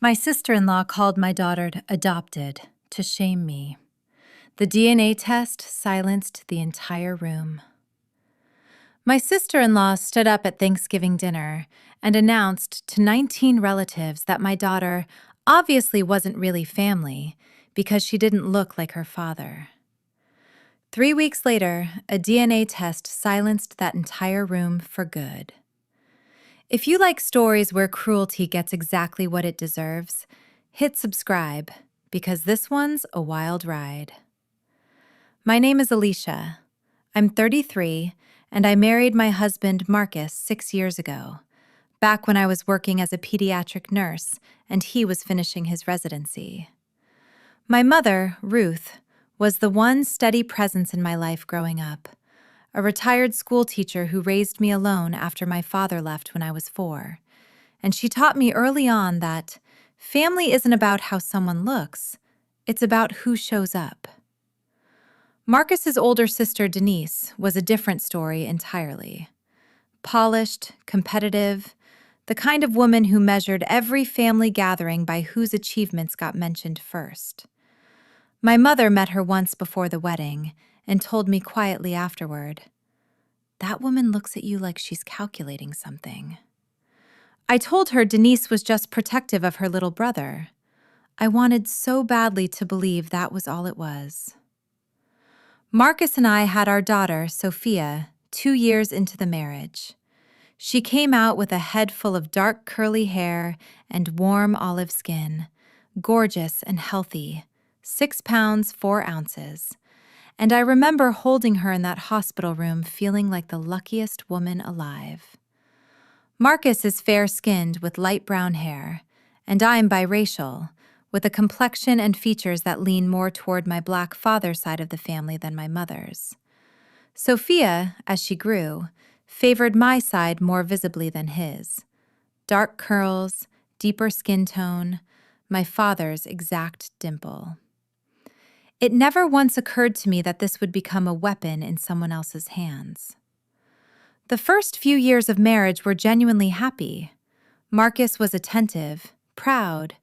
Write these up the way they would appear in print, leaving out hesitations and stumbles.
My sister-in-law called my daughter adopted to shame me. The DNA test silenced the entire room. My sister-in-law stood up at Thanksgiving dinner and announced to 19 relatives that my daughter obviously wasn't really family because she didn't look like her father. 3 weeks later, a DNA test silenced that entire room for good. If you like stories where cruelty gets exactly what it deserves, hit subscribe, because this one's a wild ride. My name is Alicia. I'm 33, and I married my husband Marcus 6 years ago, back when I was working as a pediatric nurse and he was finishing his residency. My mother, Ruth, was the one steady presence in my life growing up, a retired school teacher who raised me alone after my father left when I was 4. And she taught me early on that family isn't about how someone looks, it's about who shows up. Marcus's older sister, Denise, was a different story entirely. Polished, competitive, the kind of woman who measured every family gathering by whose achievements got mentioned first. My mother met her once before the wedding and told me quietly afterward, "That woman looks at you like she's calculating something." I told her Denise was just protective of her little brother. I wanted so badly to believe that was all it was. Marcus and I had our daughter, Sophia, 2 years into the marriage. She came out with a head full of dark curly hair and warm olive skin, gorgeous and healthy, 6 pounds, 4 ounces. And I remember holding her in that hospital room feeling like the luckiest woman alive. Marcus is fair-skinned with light brown hair, and I'm biracial, with a complexion and features that lean more toward my black father's side of the family than my mother's. Sophia, as she grew, favored my side more visibly than his. Dark curls, deeper skin tone, my father's exact dimple. It never once occurred to me that this would become a weapon in someone else's hands. The first few years of marriage were genuinely happy. Marcus was attentive, proud,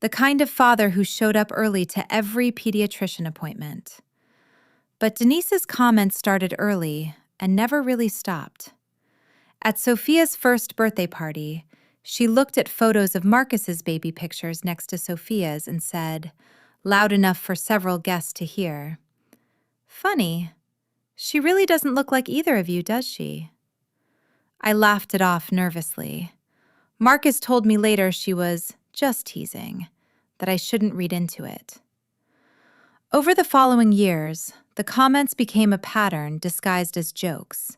the kind of father who showed up early to every pediatrician appointment. But Denise's comments started early and never really stopped. At Sophia's first birthday party, she looked at photos of Marcus's baby pictures next to Sophia's and said, loud enough for several guests to hear, "Funny, she really doesn't look like either of you, does she?" I laughed it off nervously. Marcus told me later she was just teasing, that I shouldn't read into it. Over the following years, the comments became a pattern disguised as jokes.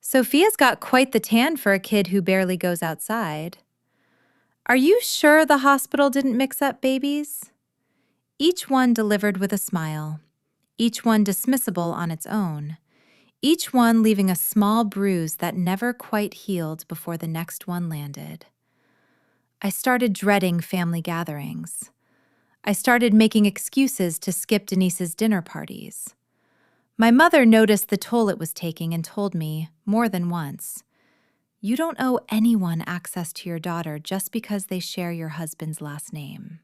"Sophia's got quite the tan for a kid who barely goes outside." "Are you sure the hospital didn't mix up babies?" Each one delivered with a smile, each one dismissible on its own, each one leaving a small bruise that never quite healed before the next one landed. I started dreading family gatherings. I started making excuses to skip Denise's dinner parties. My mother noticed the toll it was taking and told me, more than once, "You don't owe anyone access to your daughter just because they share your husband's last name."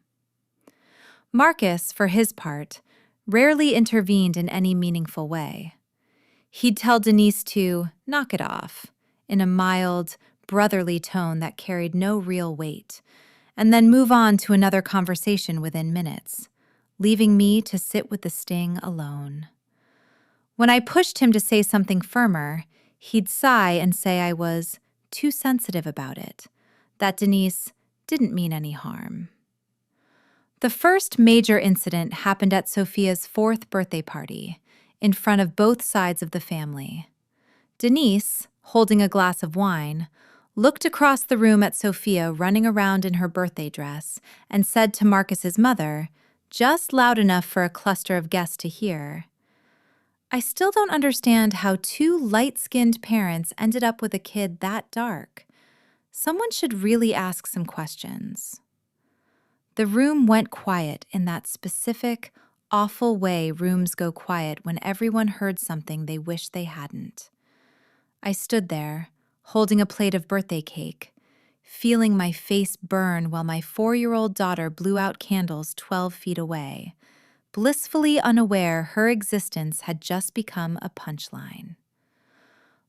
Marcus, for his part, rarely intervened in any meaningful way. He'd tell Denise to knock it off, in a mild, brotherly tone that carried no real weight, and then move on to another conversation within minutes, leaving me to sit with the sting alone. When I pushed him to say something firmer, he'd sigh and say I was too sensitive about it, that Denise didn't mean any harm. The first major incident happened at Sophia's 4th birthday party, in front of both sides of the family. Denise, holding a glass of wine, looked across the room at Sophia running around in her birthday dress and said to Marcus's mother, just loud enough for a cluster of guests to hear, "I still don't understand how 2 light-skinned parents ended up with a kid that dark. Someone should really ask some questions." The room went quiet in that specific, awful way rooms go quiet when everyone heard something they wish they hadn't. I stood there, holding a plate of birthday cake, feeling my face burn while my 4-year-old daughter blew out candles 12 feet away, blissfully unaware her existence had just become a punchline.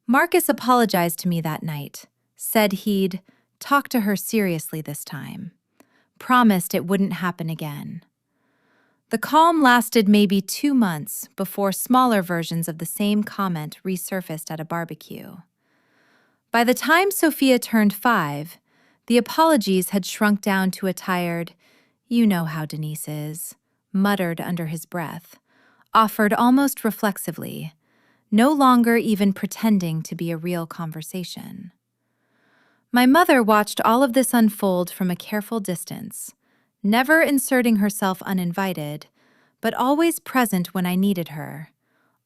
Marcus apologized to me that night, said he'd talk to her seriously this time, promised it wouldn't happen again. The calm lasted maybe 2 months before smaller versions of the same comment resurfaced at a barbecue. By the time Sophia turned 5, the apologies had shrunk down to a tired, "You know how Denise is," muttered under his breath, offered almost reflexively, no longer even pretending to be a real conversation. My mother watched all of this unfold from a careful distance, never inserting herself uninvited, but always present when I needed her,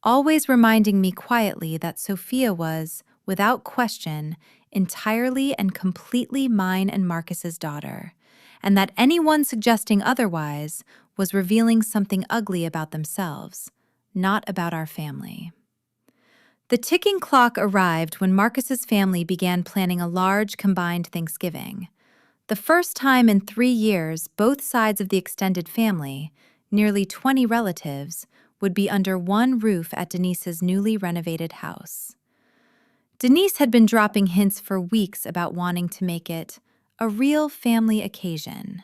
always reminding me quietly that Sophia was, without question, entirely and completely mine and Marcus's daughter, and that anyone suggesting otherwise was revealing something ugly about themselves, not about our family. The ticking clock arrived when Marcus's family began planning a large combined Thanksgiving. The first time in 3 years both sides of the extended family, nearly 20 relatives, would be under one roof at Denise's newly renovated house. Denise had been dropping hints for weeks about wanting to make it a real family occasion,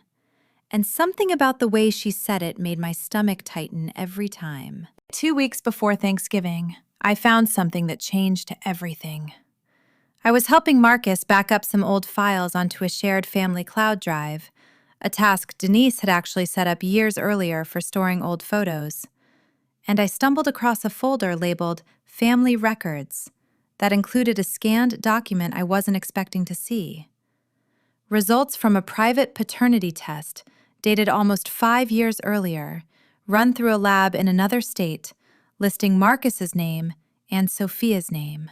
and something about the way she said it made my stomach tighten every time. 2 weeks before Thanksgiving, I found something that changed everything. I was helping Marcus back up some old files onto a shared family cloud drive, a task Denise had actually set up years earlier for storing old photos, and I stumbled across a folder labeled Family Records that included a scanned document I wasn't expecting to see. Results from a private paternity test dated almost 5 years earlier, run through a lab in another state, listing Marcus's name and Sophia's name.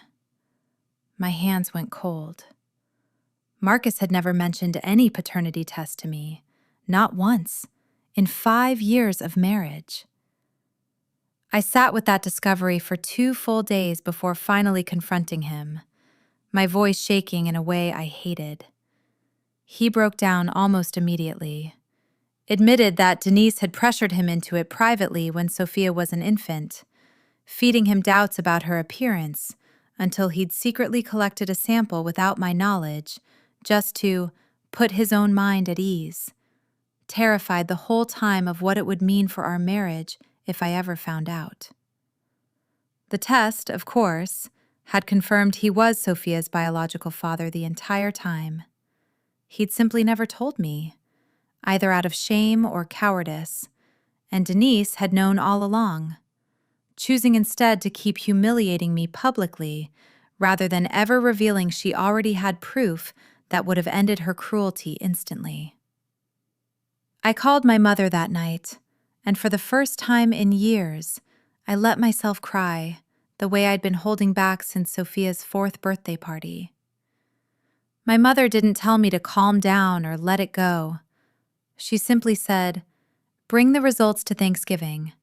My hands went cold. Marcus had never mentioned any paternity test to me, not once, in 5 years of marriage. I sat with that discovery for 2 full days before finally confronting him, my voice shaking in a way I hated. He broke down almost immediately, admitted that Denise had pressured him into it privately when Sophia was an infant, feeding him doubts about her appearance until he'd secretly collected a sample without my knowledge, just to put his own mind at ease, terrified the whole time of what it would mean for our marriage if I ever found out. The test, of course, had confirmed he was Sophia's biological father the entire time. He'd simply never told me, either out of shame or cowardice, and Denise had known all along, choosing instead to keep humiliating me publicly rather than ever revealing she already had proof that would have ended her cruelty instantly. I called my mother that night, and for the first time in years, I let myself cry the way I'd been holding back since Sophia's 4th birthday party. My mother didn't tell me to calm down or let it go. She simply said, "Bring the results to Thanksgiving.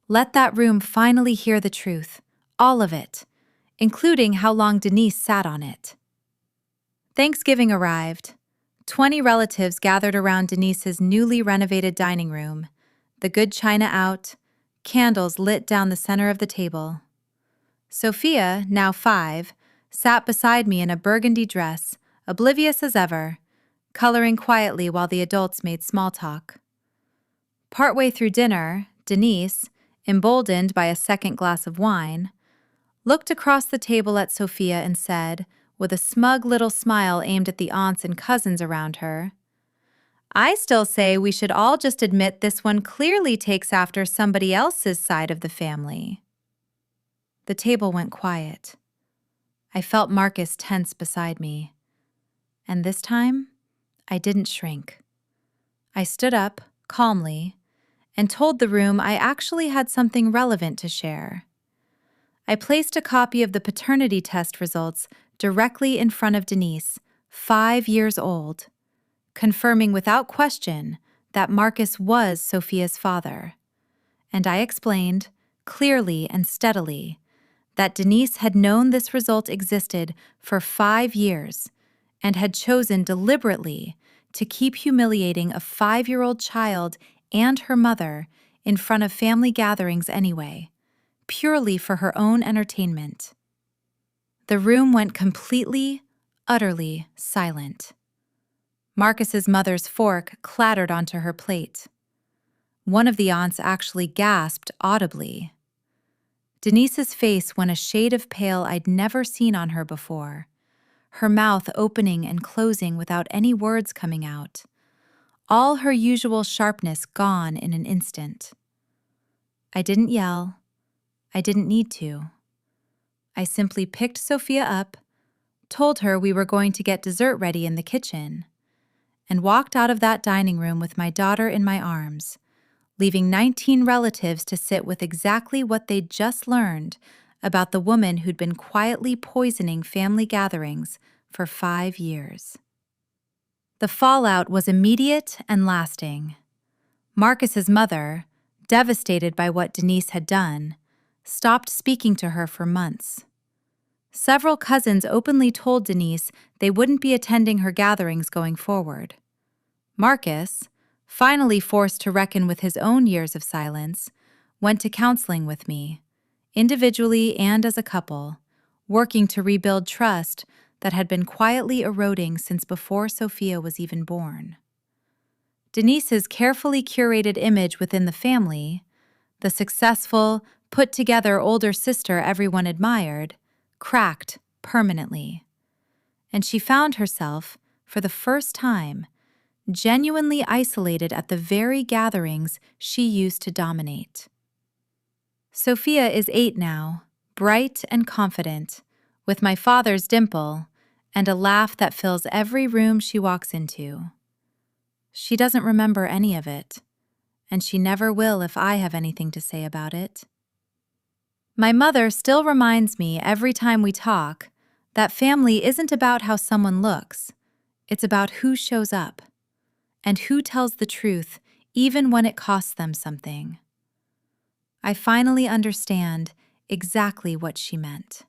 Let that room finally hear the truth, all of it, including how long Denise sat on it." Thanksgiving arrived. 20 relatives gathered around Denise's newly renovated dining room, the good china out, candles lit down the center of the table. Sophia, now 5, sat beside me in a burgundy dress, oblivious as ever, coloring quietly while the adults made small talk. Partway through dinner, Denise, emboldened by a second glass of wine, looked across the table at Sophia and said, with a smug little smile aimed at the aunts and cousins around her, "I still say we should all just admit this one clearly takes after somebody else's side of the family." The table went quiet. I felt Marcus tense beside me. And this time, I didn't shrink. I stood up, calmly, and told the room I actually had something relevant to share. I placed a copy of the paternity test results directly in front of Denise, 5 years old, confirming without question that Marcus was Sophia's father. And I explained, clearly and steadily, that Denise had known this result existed for 5 years and had chosen deliberately to keep humiliating a 5-year-old child and her mother in front of family gatherings anyway, purely for her own entertainment. The room went completely, utterly silent. Marcus's mother's fork clattered onto her plate. One of the aunts actually gasped audibly. Denise's face went a shade of pale I'd never seen on her before, her mouth opening and closing without any words coming out, all her usual sharpness gone in an instant. I didn't yell. I didn't need to. I simply picked Sophia up, told her we were going to get dessert ready in the kitchen, and walked out of that dining room with my daughter in my arms, leaving 19 relatives to sit with exactly what they'd just learned about the woman who'd been quietly poisoning family gatherings for 5 years. The fallout was immediate and lasting. Marcus's mother, devastated by what Denise had done, stopped speaking to her for months. Several cousins openly told Denise they wouldn't be attending her gatherings going forward. Marcus, finally forced to reckon with his own years of silence, went to counseling with me, individually and as a couple, working to rebuild trust that had been quietly eroding since before Sophia was even born. Denise's carefully curated image within the family, the successful, put-together older sister everyone admired, cracked permanently. And she found herself, for the first time, genuinely isolated at the very gatherings she used to dominate. Sophia is 8 now, bright and confident, with my father's dimple and a laugh that fills every room she walks into. She doesn't remember any of it, and she never will if I have anything to say about it. My mother still reminds me every time we talk that family isn't about how someone looks, it's about who shows up and who tells the truth even when it costs them something. I finally understand exactly what she meant.